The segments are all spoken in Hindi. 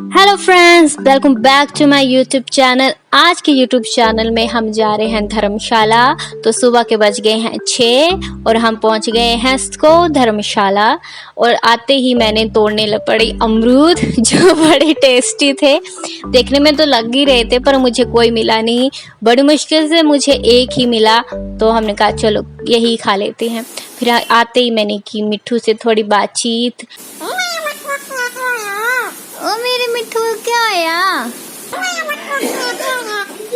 Hello friends, welcome back to my YouTube channel. आज के यूट्यूब चैनल में हम जा रहे हैं धर्मशाला। तो सुबह के बज गए हैं 6 और हम पहुंच गए हैं स्को धर्मशाला। और आते ही मैंने तोड़ने लग पड़ी अमरूद जो बड़े टेस्टी थे। देखने में तो लग ही रहे थे पर मुझे कोई मिला नहीं। बड़ी मुश्किल से मुझे एक ही मिला, तो हमने कहा चलो यही खा लेते हैं। फिर आते ही मैंने की मिट्ठू से थोड़ी बातचीत। ओ मेरे मिट्ठू, क्या आया?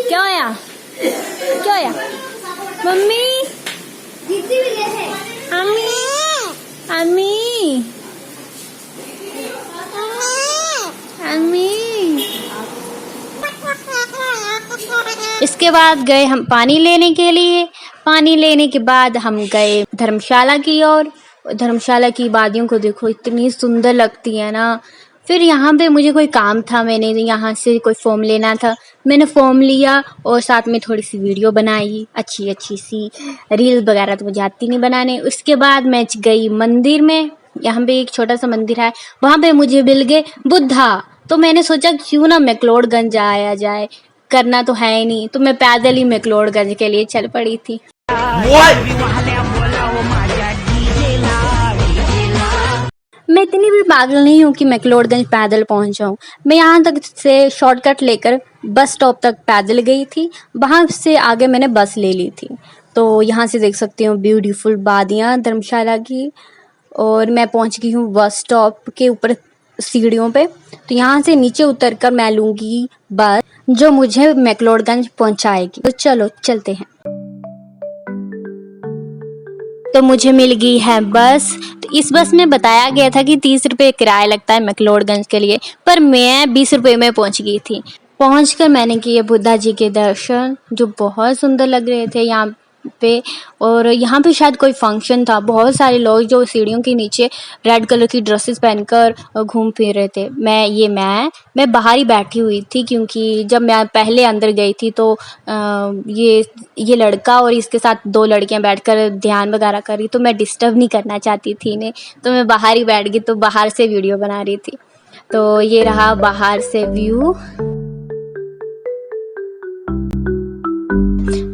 क्या आया? क्या आया? मम्मी, अम्मी, अम्मी, अम्मी। इसके बाद गए हम पानी लेने के लिए। पानी लेने के बाद हम गए धर्मशाला की ओर। धर्मशाला की वादियों को देखो, इतनी सुंदर लगती है ना। फिर यहाँ पे मुझे कोई काम था, मैंने यहाँ से कोई फॉर्म लेना था। मैंने फॉर्म लिया और साथ में थोड़ी सी वीडियो बनाई, अच्छी अच्छी सी। रील वगैरह तो मुझे आती नहीं बनाने। उसके बाद मैं गई मंदिर में। यहाँ पे एक छोटा सा मंदिर है, वहाँ पे मुझे मिल गए बुद्धा। तो मैंने सोचा क्यों ना मैक्लोडगंज आया जाए, करना तो है ही नहीं। तो मैं पैदल ही मैक्लोडगंज के लिए चल पड़ी थी। मैं इतनी भी पागल नहीं हूँ कि मैक्लोडगंज पैदल पहुँच जाऊँ। मैं यहाँ तक से शॉर्टकट लेकर बस स्टॉप तक पैदल गई थी। वहाँ से आगे मैंने बस ले ली थी। तो यहाँ से देख सकती हूँ ब्यूटीफुल वादियाँ धर्मशाला की। और मैं पहुँच गई हूँ बस स्टॉप के ऊपर सीढ़ियों पे। तो यहाँ से नीचे उतरकर मैं लूँगी बस जो मुझे मैक्लोडगंज पहुँचाएगी। तो चलो चलते हैं। तो मुझे मिल गई है बस। तो इस बस में बताया गया था कि 30 रुपये किराया लगता है मैक्लोडगंज के लिए, पर मैं 20 रुपये में पहुंच गई थी। पहुंचकर मैंने किए बुद्धा जी के दर्शन, जो बहुत सुंदर लग रहे थे यहाँ पे। और यहाँ पे शायद कोई फंक्शन था। बहुत सारे लोग जो सीढ़ियों के नीचे रेड कलर की ड्रेसेस पहनकर घूम फिर रहे थे। मैं बाहर ही बैठी हुई थी, क्योंकि जब मैं पहले अंदर गई थी तो ये लड़का और इसके साथ 2 लड़कियां बैठकर ध्यान वगैरह कर रही, तो मैं डिस्टर्ब नहीं करना चाहती थी इन्हें। तो मैं बाहर ही बैठ गई, तो बाहर से वीडियो बना रही थी। तो ये रहा बाहर से व्यू।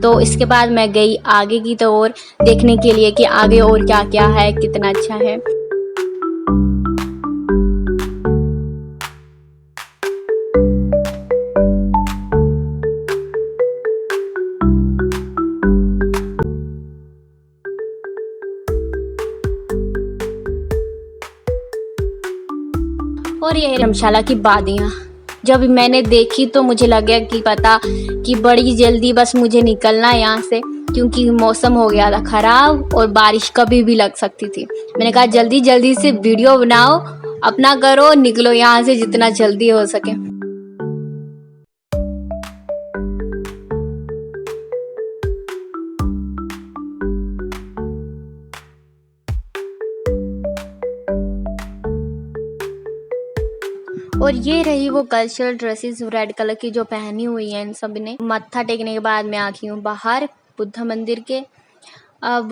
तो इसके बाद मैं गई आगे की तो और देखने के लिए कि आगे और क्या क्या है, कितना अच्छा है। और ये धर्मशाला की वादियाँ जब मैंने देखी तो मुझे लगा कि पता कि बड़ी जल्दी बस मुझे निकलना है यहाँ से, क्योंकि मौसम हो गया था खराब और बारिश कभी भी लग सकती थी। मैंने कहा जल्दी जल्दी से वीडियो बनाओ, अपना करो, निकलो यहाँ से जितना जल्दी हो सके। और ये रही वो कल्चरल ड्रेसेस रेड कलर की जो पहनी हुई है इन सब ने। मत्था टेकने के बाद मैं आ गई हूँ बाहर बुद्धा मंदिर के। अब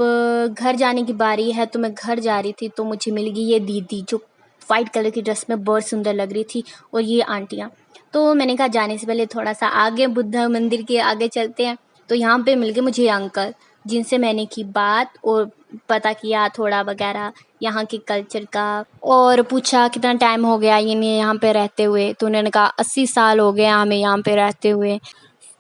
घर जाने की बारी है, तो मैं घर जा रही थी तो मुझे मिल गई ये दीदी जो वाइट कलर की ड्रेस में बहुत सुंदर लग रही थी, और ये आंटियाँ। तो मैंने कहा जाने से पहले थोड़ा सा आगे बुद्धा मंदिर के आगे चलते हैं। तो यहाँ पे मिल गए मुझे अंकल, जिनसे मैंने की बात और पता किया थोड़ा वगैरह यहाँ के कल्चर का, और पूछा कितना टाइम हो गया इन्हें यहाँ पे रहते हुए। तो उन्होंने कहा 80 साल हो गए हमें यहाँ पे रहते हुए।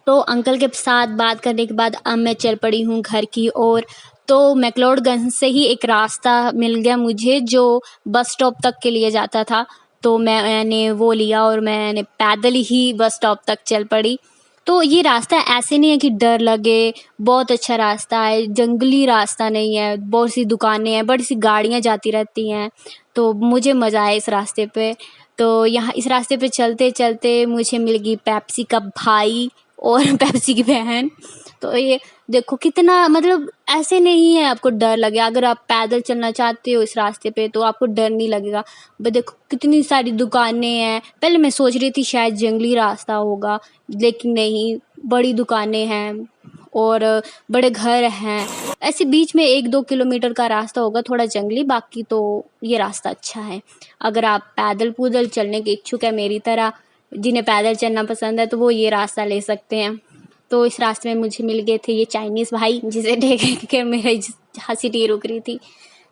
तो अंकल के साथ बात करने के बाद अब मैं चल पड़ी हूँ घर की ओर। तो मैक्लोडगंज से ही एक रास्ता मिल गया मुझे जो बस स्टॉप तक के लिए जाता था। तो मैंने वो लिया और मैंने पैदल ही बस स्टॉप तक चल पड़ी। तो ये रास्ता ऐसे नहीं है कि डर लगे, बहुत अच्छा रास्ता है, जंगली रास्ता नहीं है। बहुत सी दुकानें हैं, बड़ी सी गाड़ियाँ जाती रहती हैं। तो मुझे मज़ा आया इस रास्ते पे। तो यहाँ इस रास्ते पे चलते चलते मुझे मिल गई पेप्सी का भाई और पेप्सी की बहन। तो ये देखो कितना, मतलब ऐसे नहीं है आपको डर लगे। अगर आप पैदल चलना चाहते हो इस रास्ते पे तो आपको डर नहीं लगेगा। बट देखो कितनी सारी दुकानें हैं। पहले मैं सोच रही थी शायद जंगली रास्ता होगा, लेकिन नहीं, बड़ी दुकानें हैं और बड़े घर हैं। ऐसे बीच में 1-2 किलोमीटर का रास्ता होगा थोड़ा जंगली, बाकी तो ये रास्ता अच्छा है। अगर आप पैदल-पूदल चलने के इच्छुक हैं मेरी तरह, जिन्हें पैदल चलना पसंद है, तो वो ये रास्ता ले सकते हैं। तो इस रास्ते में मुझे मिल गए थे ये चाइनीज़ भाई, जिसे देख के मेरी हँसी रुक रही थी।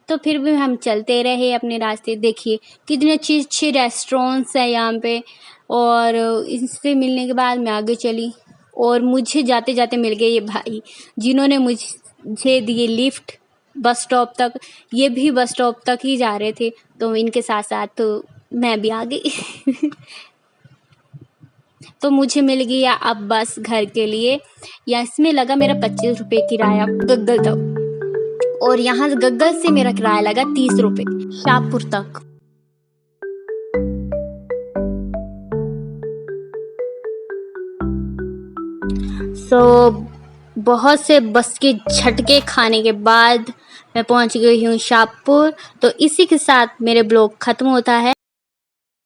तो फिर भी हम चलते रहे अपने रास्ते। देखिए कितने अच्छे-अच्छे रेस्टोरेंट्स हैं यहाँ पे, और इनसे मिलने के बाद मैं आगे चली और मुझे जाते-जाते मिल गए ये भाई, जिन्होंने मुझे दिए लिफ्ट बस स्टॉप तक। ये भी बस स्टॉप तक ही जा रहे थे, तो इनके साथ-साथ तो मैं भी आ गई। तो मुझे मिल गया अब बस घर के लिए। या इसमें लगा मेरा 25 रुपये किराया गग्गल तक, और यहाँ गग्गल से मेरा किराया लगा 30 रुपये शाहपुर तक। बहुत से बस के झटके खाने के बाद मैं पहुंच गई हूँ शाहपुर। तो इसी के साथ मेरे ब्लॉग खत्म होता है।